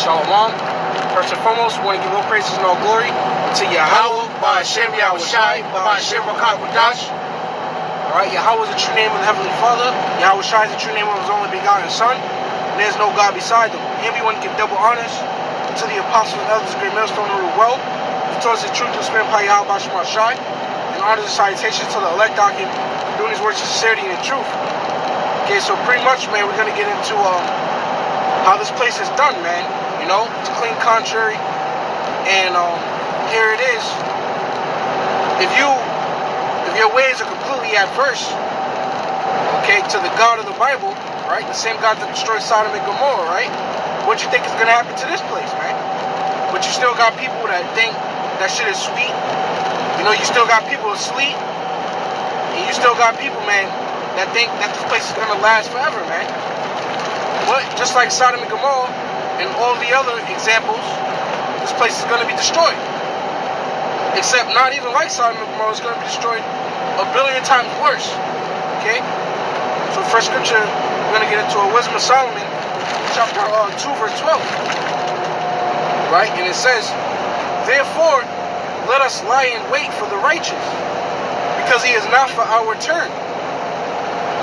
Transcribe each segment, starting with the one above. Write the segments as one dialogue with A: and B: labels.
A: Shalom. First and foremost, we want to give all praises and all glory to Yahweh, Ba'Hashem Yahushai, Ba'Hashem Rakak Wadash. Alright, Yahweh is the true name of the Heavenly Father. Yahushai is the true name of His only begotten Son. And there's no God beside Him. And we want to give double honors to the apostles and elders of Great Millstone who rule well. Who taught us the truth to spend by Yahweh Ba'Hashem Yahushai. And honors and salutations to the elect document doing His words of sincerity and truth. Okay, so pretty much, man, we're going to get into how this place is done, man. You know, it's a clean contrary, and here it is. If your ways are completely adverse, okay, to the God of the Bible, right, the same God that destroyed Sodom and Gomorrah, right, what you think is gonna happen to this place, man? But you still got people that think that shit is sweet. You know, you still got people asleep, and you still got people, man, that think that this place is gonna last forever, man. But just like Sodom and Gomorrah and all the other examples, this place is going to be destroyed. Except not even like Sodom and Gomorrah, it's going to be destroyed a billion times worse. Okay? So first scripture, we're going to get into a Wisdom of Solomon, chapter 2, verse 12. Right? And it says, "Therefore, let us lie in wait for the righteous, because he is not for our turn.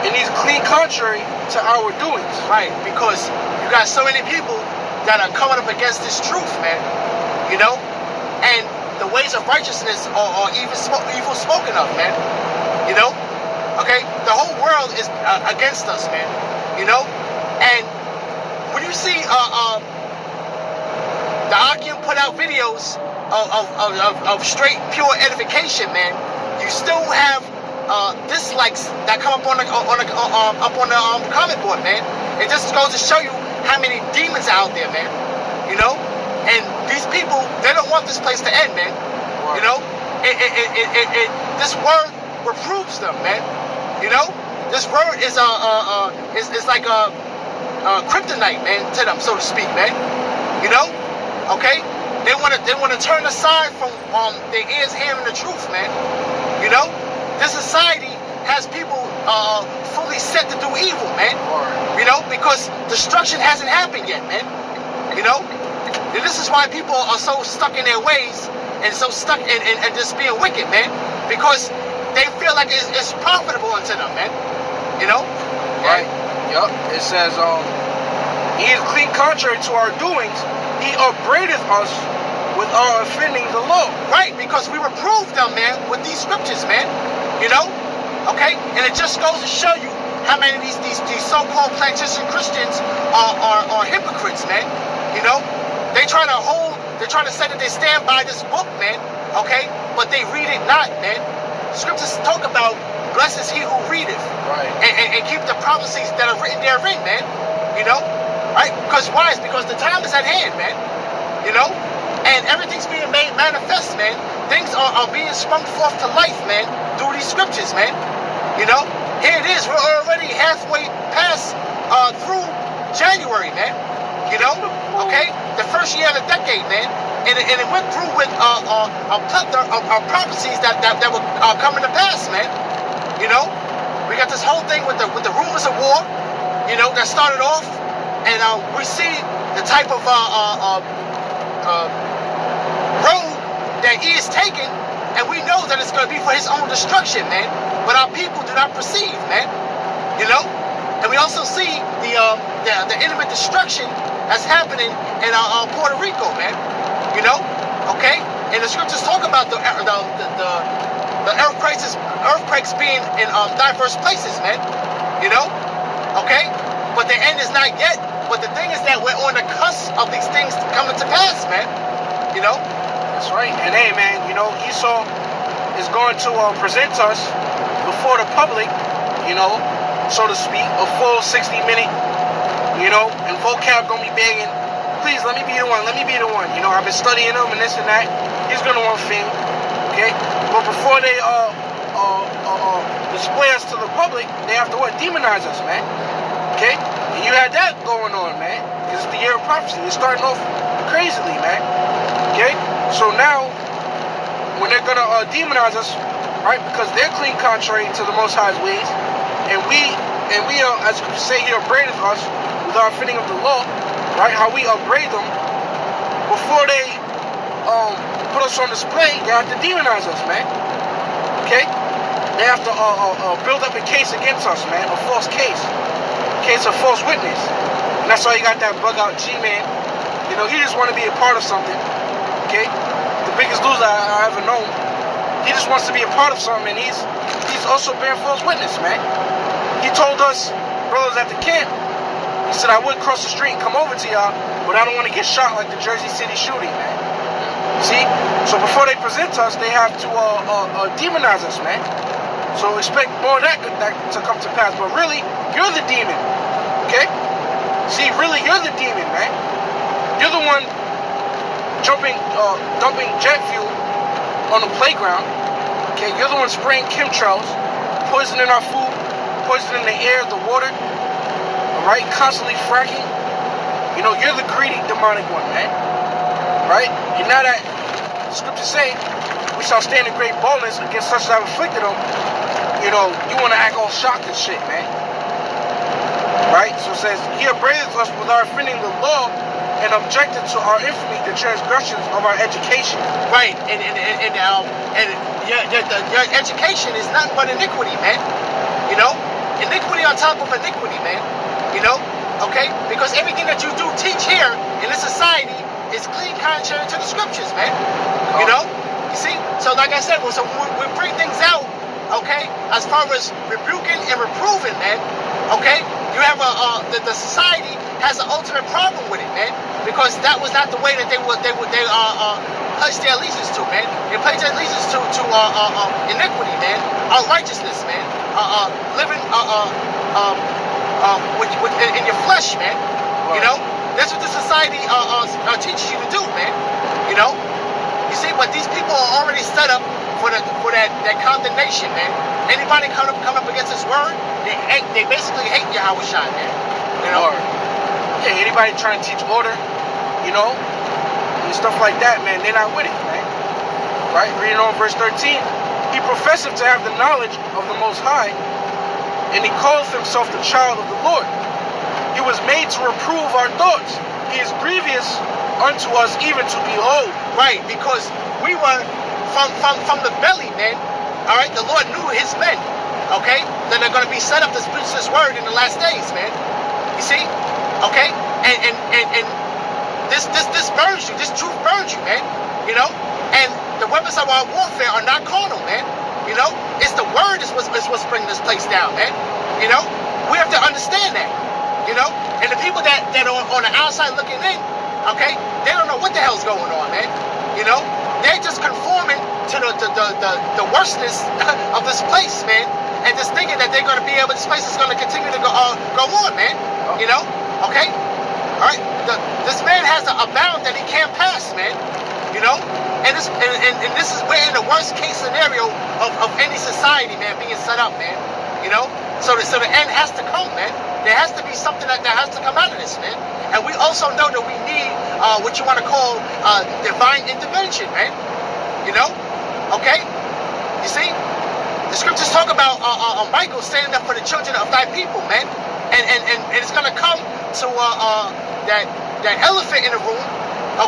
A: And he's clean contrary to our doings."
B: Right, because you got so many people that are coming up against this truth, man. You know? And the ways of righteousness are evil spoken of, man. You know? Okay? The whole world is against us, man. You know? And when you see the Akim put out videos of straight, pure edification, man, you still have dislikes that come up on the comment board, man. It just goes to show you how many demons are out there, man. You know, and these people, they don't want this place to end, man. Right. You know, this word reproves them, man. You know, this word is like a kryptonite, man, to them, so to speak, man. You know, okay? They wanna turn aside from their ears hearing the truth, man. You know. This society has people fully set to do evil, man. You know, because destruction hasn't happened yet, man. You know, and this is why people are so stuck in their ways and so stuck in just being wicked, man. Because they feel like it's profitable unto them, man. You know,
A: right? Yup. It says, "He is clean contrary to our doings. He upbraideth us with our offending the law."
B: Right, because we reprove them, man, with these scriptures, man. You know, okay, and it just goes to show you how many of these so-called plantation Christians are hypocrites, man. You know, they try to say that they stand by this book, man. Okay, but they read it not, man. Scriptures talk about blessed is he who readeth,
A: right,
B: and keep the prophecies that are written therein, man. You know, right? Because why? It's because the time is at hand, man. You know, and everything's being made manifest, man. Things are being sprung forth to life, man, through these scriptures, man. You know, here it is. We're already halfway past through January, man. You know, okay, the first year of the decade, man, and it went through with a plethora of prophecies that were coming to pass, man. You know, we got this whole thing with the rumors of war, you know, that started off, and we see the type of road that he is taking, and we know that it's going to be for his own destruction, man. But our people do not perceive, man. You know, and we also see the intimate destruction that's happening in Puerto Rico, man. You know, okay, and the scriptures talk about the earthquakes being in diverse places, man. You know, okay, but the end is not yet. But the thing is that we're on the cusp of these things coming to pass, man. You know.
A: That's right. And hey, man, you know, Esau is going to present us before the public, you know, so to speak, a full 60-minute, you know, and vocab gonna be begging, please let me be the one, let me be the one. You know, I've been studying him and this and that. He's gonna want fame, okay? But before they display us to the public, they have to what? Demonize us, man. Okay? And you had that going on, man. Because it's the year of prophecy. It's starting off crazily, man. Okay? So now, when they're gonna demonize us, right? Because they're clean contrary to the Most High's ways, and we as you say, he upbraideth us with our offending of the law, right? How we upgrade them before they put us on display. They have to demonize us, man. Okay? They have to build up a case against us, man, a false case, case of false witness. And that's why you got that bug out G-man. You know, he just want to be a part of something. Okay? The biggest loser I ever known. He just wants to be a part of something, and he's also bearing false witness, man. He told us, brothers at the camp, he said, I would cross the street and come over to y'all, but I don't want to get shot like the Jersey City shooting, man. See? So before they present us, they have to demonize us, man. So expect more of that to come to pass. But really, you're the demon, okay? See, really, you're the demon, man. You're the one dumping jet fuel on the playground, okay? You're the one spraying chemtrails, poisoning our food, poisoning the air, the water, all right? Constantly fracking. You know, you're the greedy, demonic one, man, right? And now that the scriptures say, we shall stand in great boldness against such that have afflicted them, you know, you want to act all shocked and shit, man, right? So it says, he upbraideth us with our offending the law and objected to our infamy, the transgressions of our education.
B: Right, and your education is nothing but iniquity, man. You know, iniquity on top of iniquity, man. You know, okay, because everything that you do teach here in this society is clean contrary to the scriptures, man. You know, you see. So like I said, so we bring things out, okay, as far as rebuking and reproving, man. Okay, you have the society has an ultimate problem with it, man, because that was not the way that they pledged their allegiance to, man. They pledged their allegiance to iniquity, man, unrighteousness, man, living in your flesh, man. You know, that's what the society teaches you to do, man. You know, you see, but these people are already set up for that condemnation, man. Anybody come up against His word, they basically hate Yahweh Shai, man. You know.
A: Yeah, anybody trying to teach order, you know, and stuff like that, man, they're not with it, man. Right? Reading on verse 13. He professeth to have the knowledge of the Most High, and he calleth himself the child of the Lord. He was made to reprove our thoughts. He is grievous unto us even to behold.
B: Right, because we were from the belly, man. All right, the Lord knew His men, okay, that are going to be set up to preach His word in the last days, man. You see? Okay, and this burns you. This truth burns you, man. You know, and the weapons of our warfare are not carnal, man. You know, it's the word is what's bringing this place down, man. You know, we have to understand that. You know, and the people that are on the outside looking in, okay, they don't know what the hell's going on, man. You know, they're just conforming to the worstness of this place, man, and just thinking that they're going to be able. This place is going to continue to go on, man. You know. Okay? Alright? This man has a bound that he can't pass, man. You know? And this is where in the worst case scenario of any society, man, being set up, man. You know? So the end has to come, man. There has to be something that has to come out of this, man. And we also know that we need what you want to call divine intervention, man. You know? Okay? You see? The scriptures talk about Michael standing up for the children of thy people, man. And it's gonna come to that elephant in the room,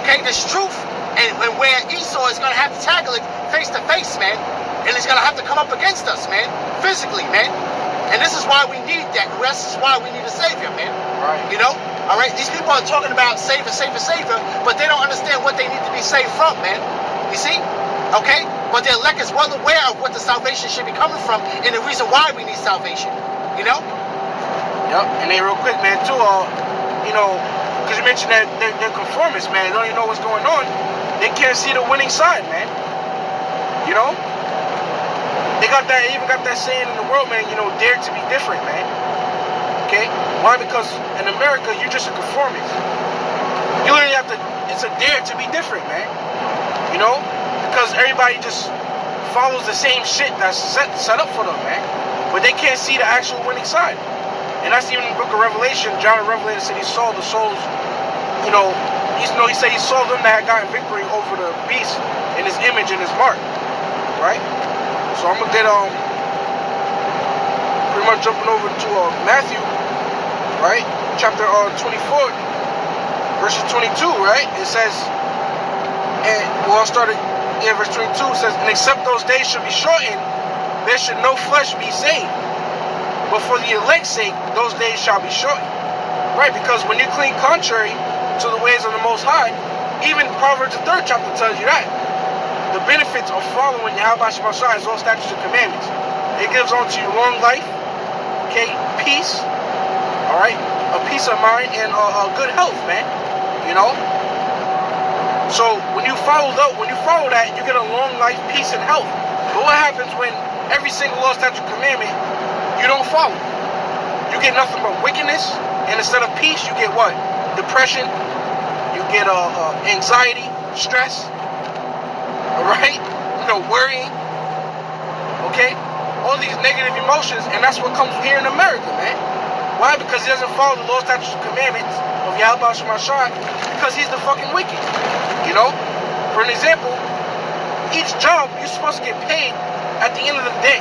B: okay, this truth, and where Esau is gonna have to tackle it face to face, man, and it's gonna have to come up against us, man, physically, man. And this is why we need that. This is why we need a savior, man.
A: Right.
B: You know, all right. These people are talking about savior, but they don't understand what they need to be saved from, man. You see, okay. But the elect is well aware of what the salvation should be coming from, and the reason why we need salvation. You know.
A: Yep, and they real quick, man, too, you know, because you mentioned that they're conformists, man. They don't even know what's going on. They can't see the winning side, man. You know? They even got that saying in the world, man, you know, dare to be different, man. Okay? Why? Because in America, you're just a conformist. You literally have to, it's a dare to be different, man. You know? Because everybody just follows the same shit that's set up for them, man. But they can't see the actual winning side. And that's even in the book of Revelation. John the Revelator said he saw the souls, you know, he said he saw them that had gotten victory over the beast in his image and his mark. Right? So I'm going to get, pretty much jumping over to Matthew, right? Chapter 24. verses 22, right? It says, and well, I'll start at verse 22. It says, and except those days should be shortened, there should no flesh be saved. But for the elect's sake, those days shall be shortened. Right? Because when you cling contrary to the ways of the Most High, even Proverbs the 3rd chapter tells you that. The benefits of following Yahweh Shemashai is all statutes and commandments. It gives unto you long life, okay, peace, all right, a peace of mind, and a good health, man. You know. So when you follow that, you get a long life, peace, and health. But what happens when every single law, statute, commandment you don't follow? You get nothing but wickedness, and instead of peace, you get what? Depression. You get anxiety, stress. All right, you know, worrying. Okay. All these negative emotions, and that's what comes here in America, man. Why? Because he doesn't follow the law, statutes, and commandments of Yahweh Shemashai, because he's the fucking wicked. You know? For an example, each job you're supposed to get paid at the end of the day.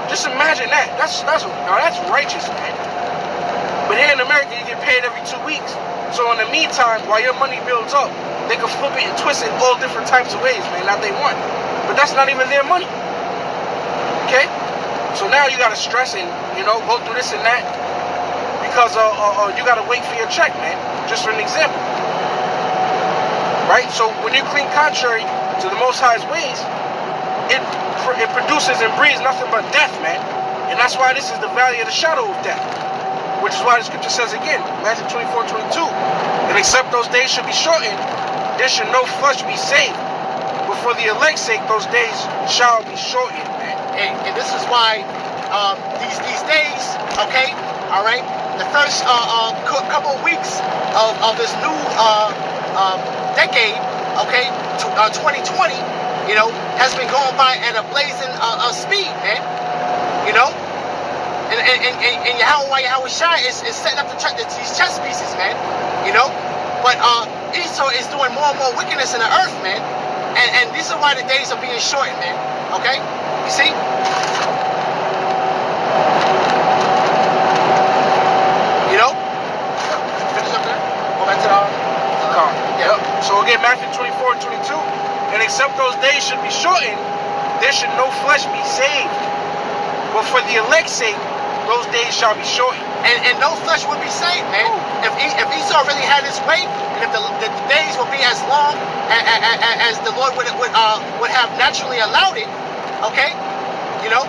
A: Just imagine that. That's righteous, man. But here in America, you get paid every 2 weeks. So in the meantime, while your money builds up, they can flip it and twist it all different types of ways, man, that they want. But that's not even their money. Okay? So now you gotta stress and, you know, go through this and that because you gotta wait for your check, man. Just for an example. Right? So when you cling contrary to the Most High's ways, it produces and breeds nothing but death, man. And that's why this is the valley of the shadow of death. Which is why the scripture says again, Matthew 24:22, and except those days should be shortened, there should no flesh be saved. But for the elect's sake, those days shall be shortened, man.
B: And this is why these days, okay, all right, the first couple of weeks of this new decade, okay, 2020, you know, has been going by at a blazing speed, man. You know, and Yahweh Shai is setting up these chess pieces, man. You know, but Esau is doing more and more wickedness in the earth, man. And these are why the days are being shortened, man. Okay? You see? You know? Finish up there. Go back to the
A: car. Yep. So again, Matthew 24:22. And except those days should be shortened, there should no flesh be saved. But for the elect's sake, those days shall be shortened.
B: And no flesh would be saved, man. If Esau really had his way, and if the days would be as long as the Lord would have naturally allowed it, okay, you know,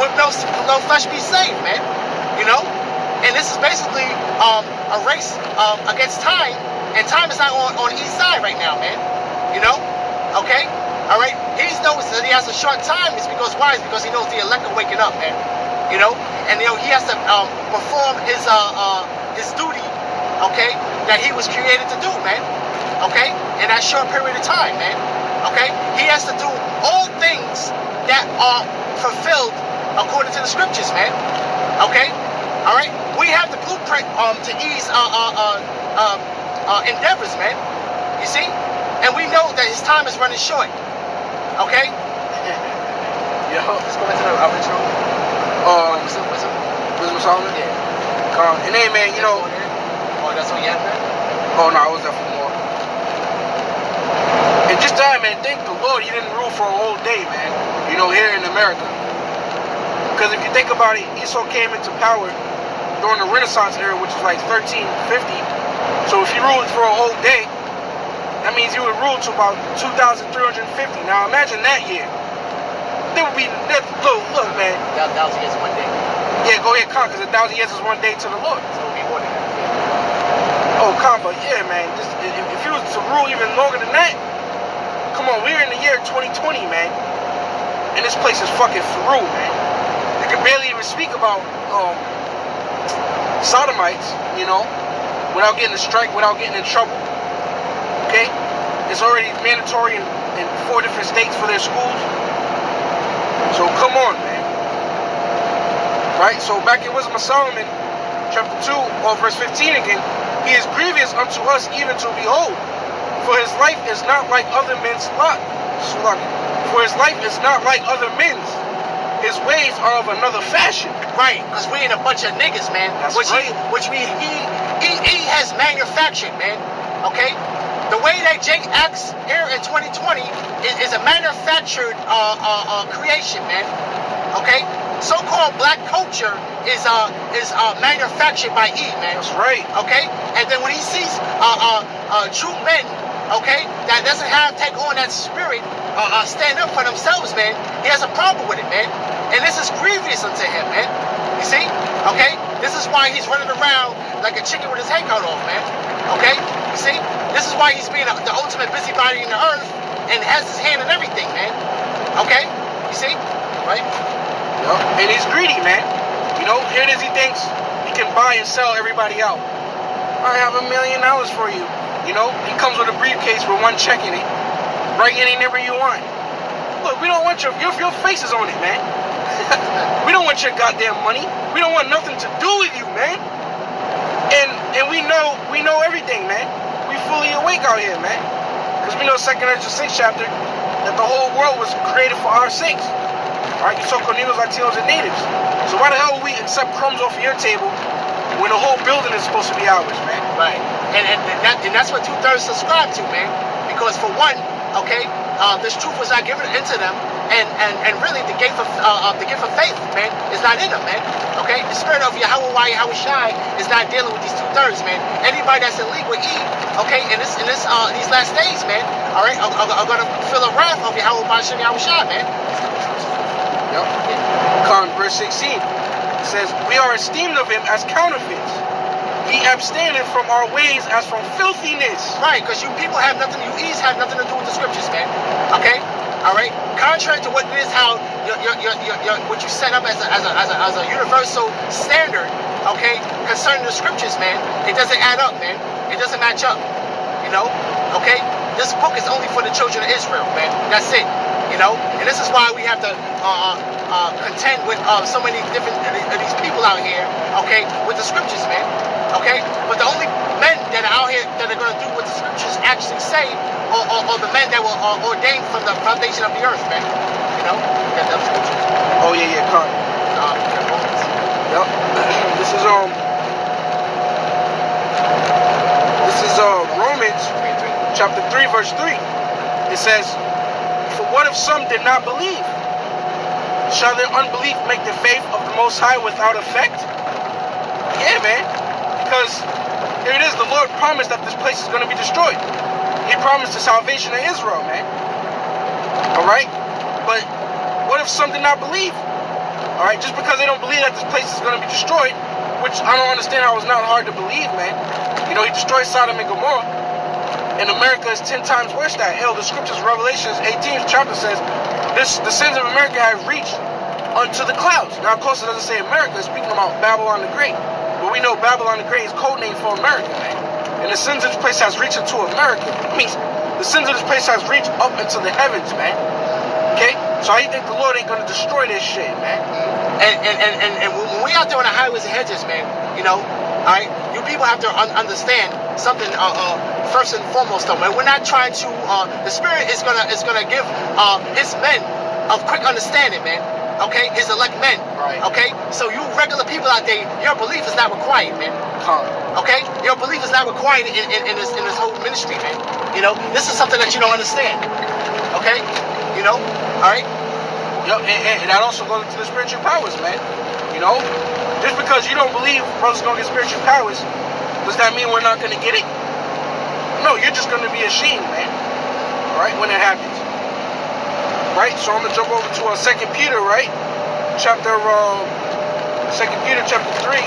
B: would no flesh be saved, man, you know? And this is basically a race against time, and time is not on East side right now, man, you know? Okay, all right. He knows that he has a short time. It's because why? It's because he knows the elect are waking up, man. You know, and you know he has to perform his duty, okay, that he was created to do, man. Okay, in that short period of time, man. Okay, he has to do all things that are fulfilled according to the scriptures, man. Okay, all right. We have the blueprint to ease endeavors, man. You see, and we know that his time is running short. Okay.
A: Yo,
B: let's go back to the original.
A: Wisdom Solomon?
B: Yeah.
A: And hey, man, you know.
B: Oh, that's what you had, man?
A: Oh, no, I was there for more. And just that, man, thank the Lord he didn't rule for a whole day, man. You know, here in America. Because if you think about it, Esau came into power during the Renaissance era, which is like 1350. So if he ruled for a whole day, that means he would rule to about 2,350. Now imagine that year. There would be, look, man.
B: 1,000 years is one day.
A: Yeah, go ahead, Con, because 1,000 years is one day to the Lord.
B: So it'll be more than that.
A: Oh, Con, but yeah, man. Just, if he was to rule even longer than that, come on, we're in the year 2020, man. And this place is fucking through, man. You can barely even speak about sodomites, you know, without getting a strike, without getting in trouble. Okay? It's already mandatory in 4 different states for their schools. So come on, man. Right? So back in Wisdom of Solomon, chapter 2, or verse 15 again, he is grievous unto us even to behold. For his life is not like other men's lot. For his life is not like other men's. His ways are of another fashion.
B: Right, because we ain't a bunch of niggas, man.
A: That's
B: which
A: right.
B: He has manufactured, man. okay? The way that Jake acts here in 2020 is a manufactured creation, man. Okay? So-called black culture is manufactured by E, man.
A: That's right.
B: Okay? And then when he sees true men, okay, that doesn't take on that spirit, stand up for themselves, man, he has a problem with it, man. And this is grievous unto him, man. You see? Okay? This is why he's running around like a chicken with his head cut off, man. Okay? You see? This is why he's being the ultimate busybody in the earth and has his hand in everything, man. Okay? You see? Right?
A: Yep. And he's greedy, man. You know, here it is, he thinks he can buy and sell everybody out. I have $1 million for you. You know, he comes with a briefcase with one check in it. Write any number you want. Look, we don't want your face is on it, man. We don't want your goddamn money. We don't want nothing to do with you, man. And we know everything, man. We fully awake out here, man. Because we know 2 Corners chapter that the whole world was created for our sakes. Alright, you talk Latinos, Latinos, and natives. So why the hell would we accept crumbs off of your table when the whole building is supposed to be ours, man?
B: Right. And that's what 2/3 subscribe to, man. Because for one, okay, this truth was not given into them, and really the gift of faith, man, is not in them, man. Okay, the spirit of Yahweh Shai is not dealing with these 2/3, man. Anybody that's in league with E, okay, in these last days, man, all right, are gonna feel the wrath of Yahweh Shai, man.
A: Yep. Con verse 16 says, "We are esteemed of him as counterfeits. He abstaineth from our ways as from filthiness."
B: Right, because you E's have nothing to do with the scriptures, man. Okay, all right. Contrary to what it is, how what you set up as a universal standard, okay, concerning the scriptures, man, it doesn't add up, man. It doesn't match up. You know, okay. This book is only for the children of Israel, man. That's it. You know, and this is why we have to contend with so many different these people out here, okay, with the scriptures, man. Okay, but the only men that are out here that are going to do what the scriptures actually say are the men that were ordained from the foundation of the earth, man. You know, that's scriptures.
A: Oh yeah, Con. Yep. This is Romans chapter 3 verse 3. It says, "For what if some did not believe? Shall their unbelief make the faith of the Most High without effect?" Yeah, man. Because here it is, the Lord promised that this place is going to be destroyed. He promised the salvation of Israel, man. Alright? But what if some did not believe? Alright, just because they don't believe that this place is going to be destroyed, which I don't understand how it's not hard to believe, man. You know, he destroyed Sodom and Gomorrah. And America is 10 times worse than that. Hell, the scriptures, Revelation 18th chapter says, the sins of America have reached unto the clouds. Now, of course, it doesn't say America. It's speaking about Babylon the Great. But we know Babylon the Great is code name for America, man. And the sins of this place has reached into America. I mean, the sins of this place has reached up into the heavens, man. Okay? So how you think the Lord ain't going to destroy this shit, man?
B: And when we out there on the highways and hedges, man, you know, all right, you people have to understand something. First and foremost, though, man, we're not trying to. The Spirit is gonna give His men of quick understanding, man. Okay, His elect men.
A: Right.
B: Okay, so you regular people out there, your belief is not required, man. Okay, your belief is not required in this whole ministry, man. You know, this is something that you don't understand. Okay, you know, all right.
A: Yep, and that also goes into the spiritual powers, man. You know, just because you don't believe brothers gonna get spiritual powers, does that mean we're not gonna get it? No, you're just gonna be ashamed, man. Right, when it happens. Right, so I'm gonna jump over to 2 Peter, right? Chapter 2 Peter chapter 3,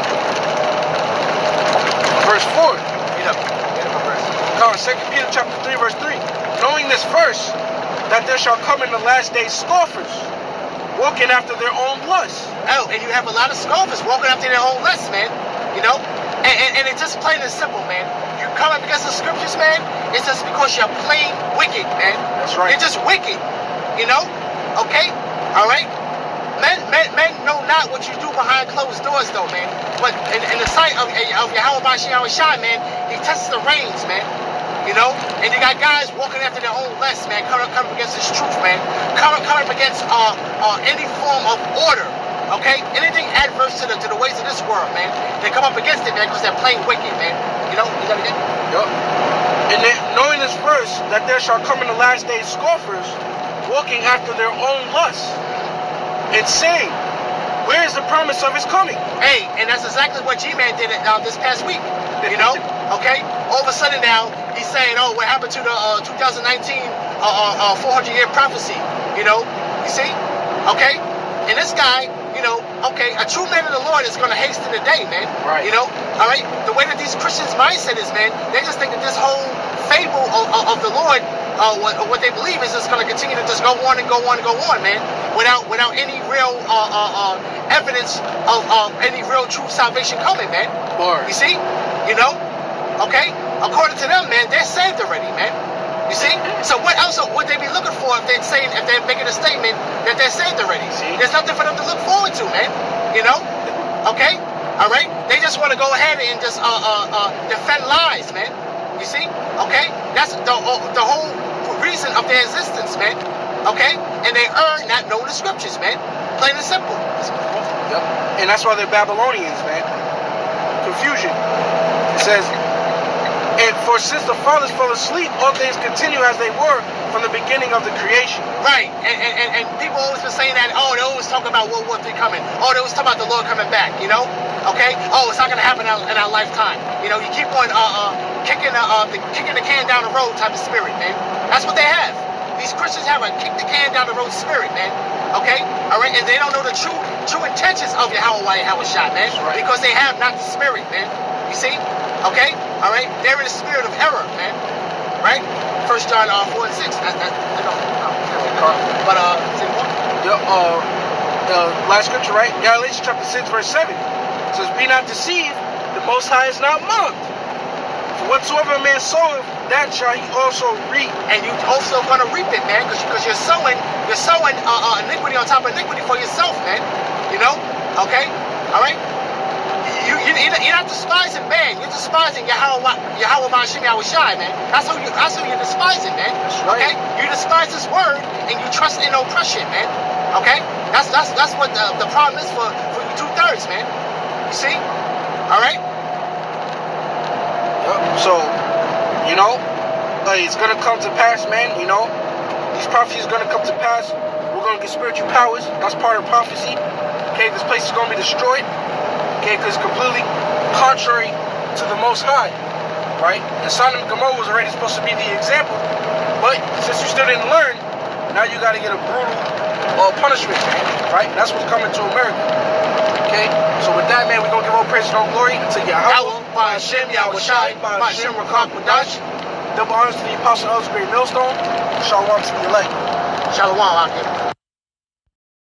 A: verse 4.
B: You know,
A: No, 2 Peter chapter 3, verse 3. Knowing this first, that there shall come in the last days scoffers, walking after their own lusts.
B: Oh, and you have a lot of scoffers walking after their own lusts, man. You know, and it's just plain and simple, man. You come up against the scriptures, man. It's just because you're plain wicked, man.
A: That's right.
B: You're just wicked. You know, okay, all right. Men know not what you do behind closed doors, though, man. But in the sight of Yahweh Shai, man, He tests the reins, man. You know, and you got guys walking after their own lusts, man. Coming up against this truth, man. Coming up against any form of order. Okay, anything adverse to the ways of this world, man. They come up against it, man, because they're plain wicked, man. You know, you gotta get.
A: Yup. And then, knowing this verse, that there shall come in the last days scoffers, walking after their own lusts, and saying, where is the promise of his coming?
B: Hey, and that's exactly what G-Man did this past week. You know, okay? All of a sudden now, he's saying, oh, what happened to the 2019 400-year prophecy? You know, you see? Okay? And this guy, you know, okay, a true man of the Lord is going to hasten the day, man.
A: Right.
B: You know, all right? The way that these Christians' mindset is, man, they just think that this whole fable of the Lord, what they believe is just going to continue to just go on and go on and go on, man, without any real evidence of any real true salvation coming, man.
A: Lord.
B: You see? You know? Okay? According to them, man, they're saved already, man. You see? So what else would they be looking for if they're making a statement that they're saved already?
A: See?
B: There's nothing for them to look forward to, man. You know? Okay? All right? They just want to go ahead and just defend lies, man. You see? Okay? That's the whole reason of their existence, man. Okay? And they earn not knowing the scriptures, man. Plain and simple.
A: Yep. And that's why they're Babylonians, man. Confusion. It says, and for since the fathers fell asleep, all things continue as they were from the beginning of the creation.
B: Right. And people always been saying that, oh, they always talk about World War III coming. Oh, they always talk about the Lord coming back, you know? Okay? Oh, it's not going to happen in our lifetime. You know, you keep on kicking the can down the road type of spirit, man. That's what they have. These Christians have a kick the can down the road spirit, man. Okay? All right? And they don't know the true intentions of Yahweh Shai, man.
A: Right.
B: Because they have not the spirit, man. You see? Okay? All right? They're in the spirit of error, man. Right? 1 John 4 and 6. That's you know. But say what?
A: The last scripture, right? Galatians chapter 6, verse 7. It says, be not deceived, the Most High is not mocked. For whatsoever a man soweth, that shall he also reap.
B: And you also gonna reap it, man, because you're sowing iniquity on top of iniquity for yourself, man. You know? Okay? All right? You're not despising man. You're despising Yahweh Shai, man. That's who you're despising, man.
A: That's right.
B: Okay? You despise his word and you trust in oppression, man. Okay? That's what the problem is for you 2/3, man. You see? All right?
A: Yep. So, you know, it's gonna come to pass, man. You know, these prophecies are gonna come to pass. We're gonna get spiritual powers. That's part of prophecy. Okay, this place is gonna be destroyed. Okay, because it's completely contrary to the Most High, right? And Sodom and Gomorrah was already supposed to be the example, but since you still didn't learn, now you got to get a brutal punishment, right? That's what's coming to America. Okay, so with that, man, we're gonna give all praise and all glory to Yahweh,
B: by Hashem, Yahweh Shai, by Hashem, Rakak Wadash.
A: double honors to the Apostle of the Great Millstone. Shalom to the elect.
B: Shalom, Akim.